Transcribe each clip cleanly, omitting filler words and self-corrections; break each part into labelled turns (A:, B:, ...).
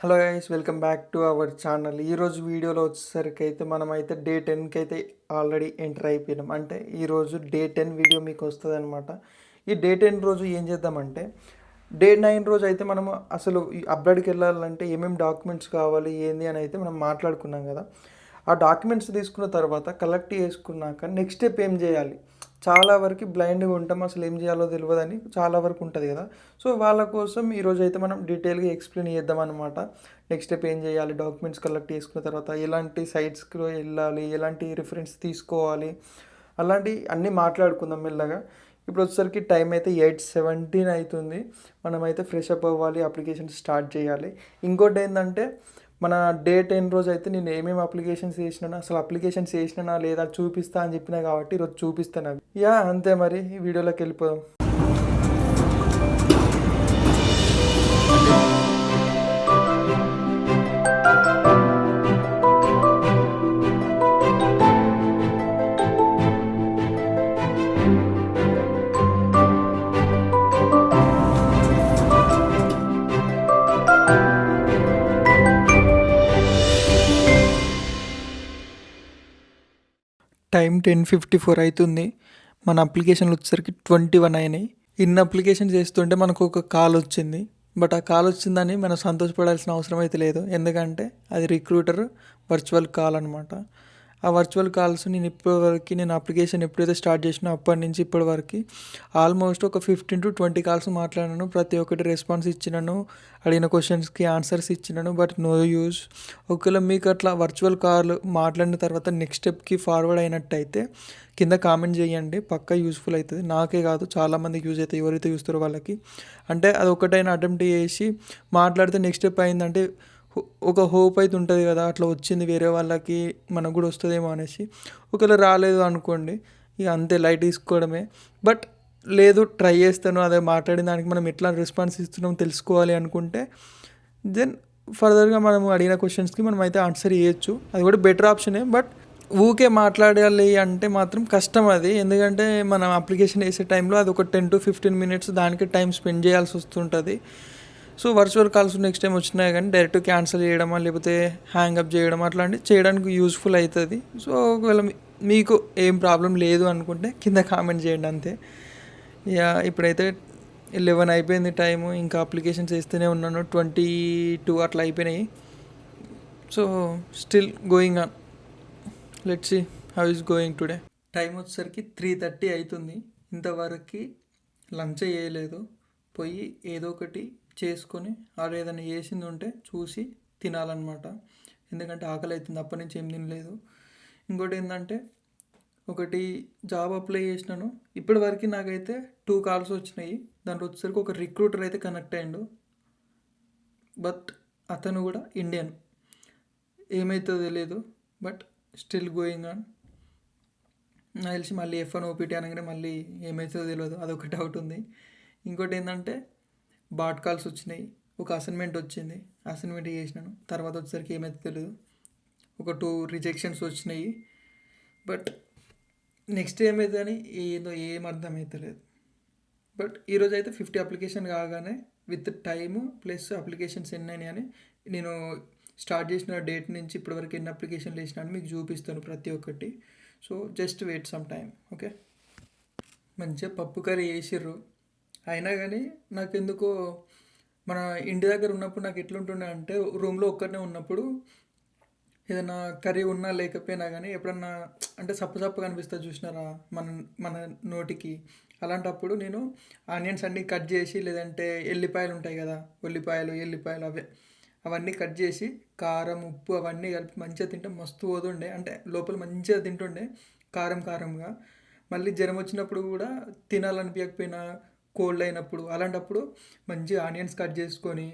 A: Hello guys, welcome back to our channel. ఈరోజు వీడియోలో వచ్చేసరికి అయితే మనమైతే డే 10కి అయితే ఆల్రెడీ ఎంటర్ అయిపోయినాం. అంటే ఈరోజు డే 10 వీడియో మీకు వస్తుంది అనమాట. ఈ డే 10 రోజు ఏం చేద్దామంటే, డే 9 రోజు అయితే మనము అసలు ఈ అబ్రాడ్కి వెళ్ళాలంటే ఏమేమి డాక్యుమెంట్స్ కావాలి ఏంది అని అయితే మనం మాట్లాడుకున్నాం కదా. ఆ డాక్యుమెంట్స్ తీసుకున్న తర్వాత కలెక్ట్ చేసుకున్నాక నెక్స్ట్ స్టెప్ ఏం చేయాలి. చాలా వరకు బ్లైండ్గా ఉంటాం, అసలు ఏం చేయాలో తెలియదని చాలా వరకు ఉంటుంది కదా. సో వాళ్ళ కోసం ఈరోజు అయితే మనం డీటెయిల్గా ఎక్స్ప్లెయిన్ చేద్దాం అనమాట. నెక్స్ట్ స్టెప్ ఏం చేయాలి, డాక్యుమెంట్స్ కలెక్ట్ చేసుకున్న తర్వాత ఎలాంటి సైట్స్కి వెళ్ళాలి, ఎలాంటి రిఫరెన్స్ తీసుకోవాలి, అలాంటి అన్నీ మాట్లాడుకుందాం మెల్లగా. ఇప్పుడు వచ్చేసరికి టైం అయితే 8:17 అవుతుంది. మనమైతే ఫ్రెష్ అప్ అవ్వాలి, అప్లికేషన్ స్టార్ట్ చేయాలి. ఇంకోటి ఏంటంటే, మన డే 10 రోజు అయితే నేను ఏమేమి అప్లికేషన్స్ చేసినా, అసలు అప్లికేషన్స్ చేసినా లేదా చూపిస్తా అని చెప్పినా కాబట్టి ఈరోజు చూపిస్తాను అవి. అంతే, మరి ఈ వీడియోలోకి వెళ్ళిపోదాం. టైం 10:54 అవుతుంది. మన అప్లికేషన్లు వచ్చేసరికి 21 అయినాయి. ఇన్ని అప్లికేషన్ చేస్తుంటే మనకు ఒక కాల్ వచ్చింది. బట్ ఆ కాల్ వచ్చిందని మనం సంతోషపడాల్సిన అవసరం అయితే లేదు, ఎందుకంటే అది రిక్రూటర్ వర్చువల్ కాల్ అనమాట. ఆ వర్చువల్ కాల్స్ నేను అప్లికేషన్ ఎప్పుడైతే స్టార్ట్ చేసినా అప్పటి నుంచి ఇప్పటి వరకు ఆల్మోస్ట్ ఒక 15 to 20 కాల్స్ మాట్లాడాను. ప్రతి ఒక్కటి రెస్పాన్స్ ఇచ్చినాను, అడిగిన క్వశ్చన్స్కి ఆన్సర్స్ ఇచ్చినాను. But no use. ఒకవేళ మీకు అట్లా వర్చువల్ కాల్ మాట్లాడిన తర్వాత నెక్స్ట్ స్టెప్కి ఫార్వర్డ్ అయినట్టయితే కింద కామెంట్ చేయండి, పక్కా యూస్ఫుల్ అవుతుంది. నాకే కాదు, చాలామందికి యూజ్ అవుతుంది, ఎవరైతే చూస్తారో వాళ్ళకి. అంటే అది ఒకటైనా అటెంప్ట్ చేసి మాట్లాడితే నెక్స్ట్ స్టెప్ అయిందంటే ఒక హోప్ అయితే ఉంటుంది కదా, అట్లా వచ్చింది వేరే వాళ్ళకి మనకు కూడా వస్తుందేమో అనేసి. ఒకవేళ రాలేదు అనుకోండి, ఇక అంతే, లైట్ తీసుకోవడమే. బట్ లేదు, ట్రై చేస్తాను, అదే మాట్లాడిన దానికి మనం ఎట్లా రెస్పాన్స్ ఇస్తున్నాం తెలుసుకోవాలి అనుకుంటే దెన్ ఫర్దర్గా మనం అడిగిన క్వశ్చన్స్కి మనం అయితే ఆన్సర్ చేయొచ్చు. అది కూడా బెటర్ ఆప్షనే. బట్ ఊకే మాట్లాడాలి అంటే మాత్రం కష్టం అది, ఎందుకంటే మనం అప్లికేషన్ వేసే టైంలో అది ఒక 10 to 15 minutes దానికి టైం స్పెండ్ చేయాల్సి వస్తుంటుంది. So virtual calls next time వచ్చినాయి కానీ డైరెక్ట్ క్యాన్సిల్ చేయడమా లేకపోతే హ్యాంగప్ చేయడం అట్లాంటివి చేయడానికి యూస్ఫుల్ అవుతుంది. సో ఒకవేళ మీకు ఏం ప్రాబ్లం లేదు అనుకుంటే కింద కామెంట్ చేయండి, అంతే. ఇప్పుడైతే 11 అయిపోయింది టైము, ఇంకా అప్లికేషన్స్ వేస్తూనే ఉన్నాను. 22 అట్లా అయిపోయినాయి. So still going on. Let's see how is going today. Time వచ్చేసరికి 3:30 అవుతుంది. ఇంతవరకు లంచ్ చేయలేదు. పోయి ఏదో ఒకటి చేసుకొని ఆడ ఏదైనా చేసింది ఉంటే చూసి తినాలన్నమాట, ఎందుకంటే ఆకలి అవుతుంది. అప్పటి నుంచి ఏం తినలేదు. ఇంకోటి ఏంటంటే, ఒకటి జాబ్ అప్లై చేసినాను. ఇప్పటి వరకు నాకైతే 2 కాల్స్ వచ్చినాయి. దాంట్లో వచ్చేసరికి ఒక రిక్రూటర్ అయితే కనెక్ట్ అయ్యిండు, బట్ అతను కూడా ఇండియన్. ఏమవుతుందో తెలియదు, బట్ స్టిల్ గోయింగ్ ఆన్. నాకు తెలిసి మళ్ళీ F1 OPT అనగానే మళ్ళీ ఏమవుతుందో తెలియదు, అదొక డౌట్ ఉంది. ఇంకోటి ఏంటంటే, బాట్ కాల్స్ వచ్చినాయి, ఒక అసైన్మెంట్ వచ్చింది, అసైన్మెంట్ చేసినాను. తర్వాత వచ్చేసరికి ఏమైతే తెలియదు, ఒక 2 రిజెక్షన్స్ వచ్చినాయి. బట్ నెక్స్ట్ ఏమవుతుందని ఏం అర్థమవుతలేదు. బట్ ఈరోజు అయితే 50 అప్లికేషన్ కాగానే విత్ టైము ప్లస్ అప్లికేషన్స్ ఎన్ని అని నేను స్టార్ట్ చేసిన డేట్ నుంచి ఇప్పటివరకు ఎన్ని అప్లికేషన్లు వేసినా మీకు చూపిస్తాను ప్రతి ఒక్కటి. So just wait some time, okay. మంచిగా పప్పు కర్రీ వేసిర్రు, అయినా కానీ నాకు ఎందుకో మన ఇంటి దగ్గర ఉన్నప్పుడు నాకు ఎట్లుంటుండే అంటే, రూమ్లో ఒక్కరినే ఉన్నప్పుడు ఏదైనా కర్రీ ఉన్నా లేకపోయినా కానీ ఎప్పుడన్నా అంటే సప్పసప్పగా అనిపిస్తుంది చూసినారా మన మన నోటికి. అలాంటప్పుడు నేను ఆనియన్స్ అన్నీ కట్ చేసి, లేదంటే ఎల్లిపాయలు ఉంటాయి కదా, ఎల్లిపాయలు అవన్నీ కట్ చేసి కారం ఉప్పు అవన్నీ కలిపి మంచిగా తింటే మస్తు పోతుండే. అంటే లోపల మంచిగా తింటుండే కారంగా. మళ్ళీ జ్వరం వచ్చినప్పుడు కూడా తినాలనిపించకపోయినా, కోల్డ్ అయినప్పుడు, అలాంటప్పుడు మంచిగా ఆనియన్స్ కట్ చేసుకొని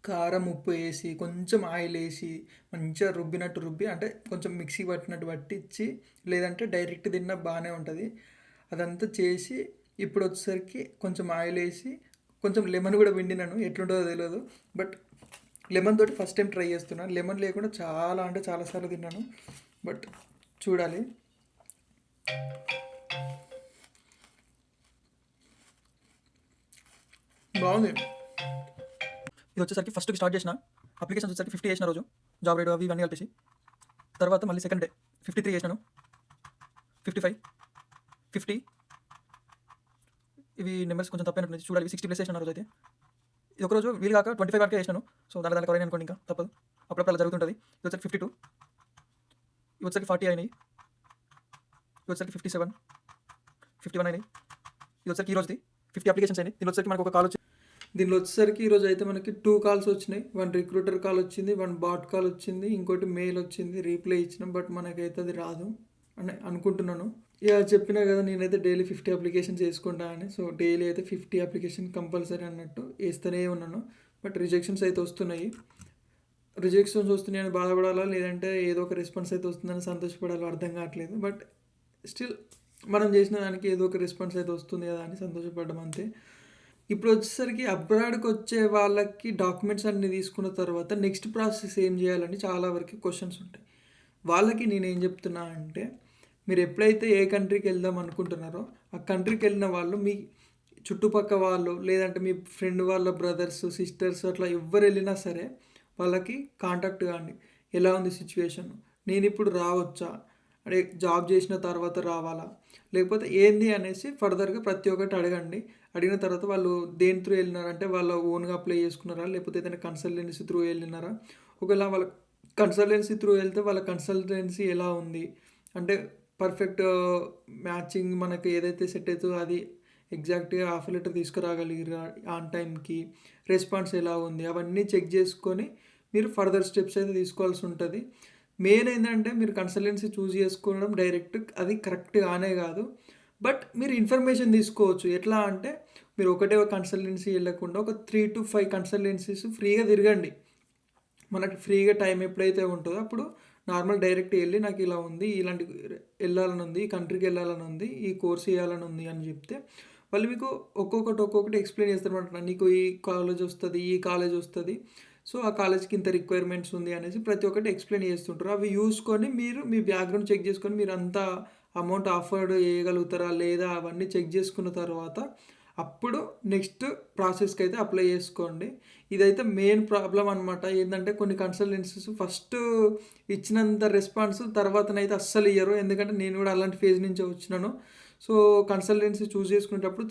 A: కారం ఉప్పు వేసి కొంచెం ఆయిల్ వేసి మంచిగా రుబ్బి అంటే కొంచెం మిక్సీ పట్టినట్టు పట్టించి, లేదంటే డైరెక్ట్ తిన్నా బాగానే ఉంటుంది. అదంతా చేసి ఇప్పుడు వచ్చేసరికి కొంచెం ఆయిల్ వేసి కొంచెం లెమన్ కూడా పిండినాను, ఎట్లుంటుందో తెలియదు. బట్ లెమన్ తోటి ఫస్ట్ టైం ట్రై చేస్తున్నాను. లెమన్ లేకుండా చాలా అంటే చాలాసార్లు తిన్నాను, బట్ చూడాలి. బాగుంది. ఇది వచ్చేసరికి ఫస్ట్కి స్టార్ట్ చేసిన అప్లికేషన్స్ వచ్చేసరికి 50 చేసిన రోజు జాబ్ రేట్ అవి ఇవన్నీ కలిపేసి. తర్వాత మళ్ళీ సెకండ్ డే 53 చేసినాను, 55, 50, ఇవి నెంబర్స్ కొంచెం తప్పైనట్టు చూడాలి. 60 ప్లస్ చేసిన రోజు అయితే ఇది ఒకరోజు వీలు కాక 25 వరకే చేసినాను. సో దాని కొరైనా అనుకోండి, ఇంకా తప్పదు, అప్పుడప్పుడు అలా జరుగుతుంటుంది. ఇది వచ్చరికి 52, ఇది వచ్చరికి 40 అయినాయి, ఇది వచ్చరికి 57, 51 అయినాయి. ఇది వచ్చరికి ఈ రోజుది 50 అప్లికేషన్స్ అయినాయి. దీని వచ్చరికి మనకు ఒక కాల్ వచ్చింది. దీనిలో వచ్చేసరికి ఈరోజు అయితే మనకి 2 కాల్స్ వచ్చినాయి. 1 రిక్రూటర్ కాల్ వచ్చింది, 1 బాట్ కాల్ వచ్చింది, ఇంకోటి మెయిల్ వచ్చింది. రీప్లై ఇచ్చినాం, బట్ మనకైతే అది రాదు అని అనుకుంటున్నాను. ఇక చెప్పినా కదా నేనైతే డైలీ 50 అప్లికేషన్ చేసుకుంటా అని. సో డైలీ అయితే 50 అప్లికేషన్ కంపల్సరీ అన్నట్టు వేస్తూనే ఉన్నాను. బట్ రిజెక్షన్స్ అయితే వస్తున్నాయి. రిజెక్షన్స్ వస్తున్నాయని బాధపడాలా, లేదంటే ఏదో ఒక రెస్పాన్స్ అయితే వస్తుందని సంతోషపడాలో అర్థం కావట్లేదు. బట్ స్టిల్ మనం చేసిన దానికి ఏదో ఒక రెస్పాన్స్ అయితే వస్తుంది కదా అని సంతోషపడ్డం అంతే. ఇప్పుడు వచ్చేసరికి అబ్రాడ్కి వచ్చే వాళ్ళకి డాక్యుమెంట్స్ అన్నీ తీసుకున్న తర్వాత నెక్స్ట్ ప్రాసెస్ ఏం చేయాలని చాలా వరకు క్వశ్చన్స్ ఉంటాయి. వాళ్ళకి నేను ఏం చెప్తున్నా అంటే, మీరు ఎప్పుడైతే ఏ కంట్రీకి వెళ్దాం అనుకుంటున్నారో ఆ కంట్రీకి వెళ్ళిన వాళ్ళు మీ చుట్టుపక్క వాళ్ళు, లేదంటే మీ ఫ్రెండ్ వాళ్ళ బ్రదర్స్ సిస్టర్స్ అట్లా ఎవరు వెళ్ళినా సరే వాళ్ళకి కాంటాక్ట్ కాండి. ఎలా ఉంది సిచ్యువేషన్, నేను ఇప్పుడు రావచ్చా, అంటే జాబ్ చేసిన తర్వాత రావాలా, లేకపోతే ఏంది అనేసి ఫర్దర్గా ప్రతి ఒక్కటి అడగండి. అడిగిన తర్వాత వాళ్ళు దేని త్రూ వెళ్ళినారంటే వాళ్ళ ఓన్గా అప్లై చేసుకున్నారా, లేకపోతే ఏదైనా కన్సల్టెన్సీ త్రూ వెళ్ళినారా. ఒకవేళ వాళ్ళ కన్సల్టెన్సీ త్రూ వెళ్తే వాళ్ళ కన్సల్టెన్సీ ఎలా ఉంది అంటే పర్ఫెక్ట్ మ్యాచింగ్ మనకి ఏదైతే సెట్ అవుతుందో అది ఎగ్జాక్ట్గా ఆఫర్ లెటర్ తీసుకురాగలిగిరా ఆన్ టైంకి, రెస్పాన్స్ ఎలా ఉంది అవన్నీ చెక్ చేసుకొని మీరు ఫర్దర్ స్టెప్స్ అయితే తీసుకోవాల్సి ఉంటుంది. మెయిన్ ఏంటంటే మీరు కన్సల్టెన్సీ చూస్ చేసుకోవడం డైరెక్ట్ అది కరెక్ట్ కానే కాదు. బట్ మీరు ఇన్ఫర్మేషన్ తీసుకోవచ్చు. ఎట్లా అంటే మీరు ఒకటే ఒక కన్సల్టెన్సీ వెళ్ళకుండా ఒక 3 to 5 కన్సల్టెన్సీస్ ఫ్రీగా తిరగండి. మనకి ఫ్రీగా టైం ఎప్పుడైతే ఉంటుందో అప్పుడు నార్మల్ డైరెక్ట్ వెళ్ళి నాకు ఇలా ఉంది, ఇలాంటి వెళ్ళాలని ఉంది, ఈ కంట్రీకి వెళ్ళాలని ఉంది, ఈ కోర్స్ చేయాలని ఉంది అని చెప్తే వాళ్ళు మీకు ఒక్కొక్కటి ఎక్స్ప్లెయిన్ చేస్తారన్నమాట. నీకు ఈ కాలేజ్ వస్తుంది, ఈ కాలేజ్ వస్తుంది, సో ఆ కాలేజ్కి ఇంత రిక్వైర్మెంట్స్ ఉంది అనేసి ప్రతి ఒక్కటి ఎక్స్ప్లెయిన్ చేస్తుంటారు. అవి చూసుకొని మీరు మీ బ్యాక్గ్రౌండ్ చెక్ చేసుకొని మీరు అంత అమౌంట్ ఆఫర్డ్ చేయగలుగుతారా లేదా అవన్నీ చెక్ చేసుకున్న తర్వాత అప్పుడు నెక్స్ట్ ప్రాసెస్కి అయితే అప్లై చేసుకోండి. ఇదైతే మెయిన్ ప్రాబ్లం అనమాట. ఏంటంటే కొన్ని కన్సల్టెన్సీస్ ఫస్ట్ ఇచ్చినంత రెస్పాన్స్ తర్వాతనైతే అస్సలు ఇయ్యరు. ఎందుకంటే నేను కూడా అలాంటి ఫేజ్ నుంచి వచ్చినాను. సో కన్సల్టెన్సీ చూస్ చేసుకునేటప్పుడు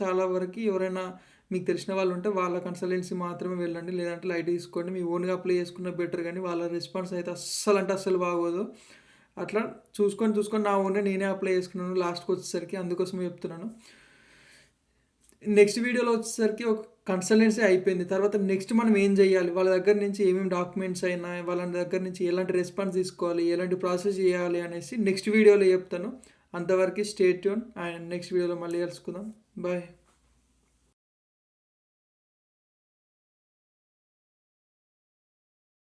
A: చాలా వరకు ఎవరైనా మీకు తెలిసిన వాళ్ళు ఉంటే వాళ్ళ కన్సల్టెన్సీ మాత్రమే వెళ్ళండి, లేదంటే లైట్ తీసుకోండి. మీ ఓన్గా అప్లై చేసుకున్న బెటర్, కానీ వాళ్ళ రెస్పాన్స్ అయితే అస్సలు బాగోదు. అట్లా చూసుకొని నా ఓన్గా నేనే అప్లై చేసుకున్నాను లాస్ట్కి వచ్చేసరికి, అందుకోసమే చెప్తున్నాను. నెక్స్ట్ వీడియోలో వచ్చేసరికి ఒక కన్సల్టెన్సీ అయిపోయింది, తర్వాత నెక్స్ట్ మనం ఏం చేయాలి, వాళ్ళ దగ్గర నుంచి ఏమేమి డాక్యుమెంట్స్ అయినా, వాళ్ళ దగ్గర నుంచి ఎలాంటి రెస్పాన్స్ తీసుకోవాలి, ఎలాంటి ప్రాసెస్ చేయాలి అనేసి నెక్స్ట్ వీడియోలో చెప్తాను. అంతవరకు స్టే ట్యూన్ అండ్ నెక్స్ట్ వీడియోలో మళ్ళీ కలుసుకుందాం. బాయ్.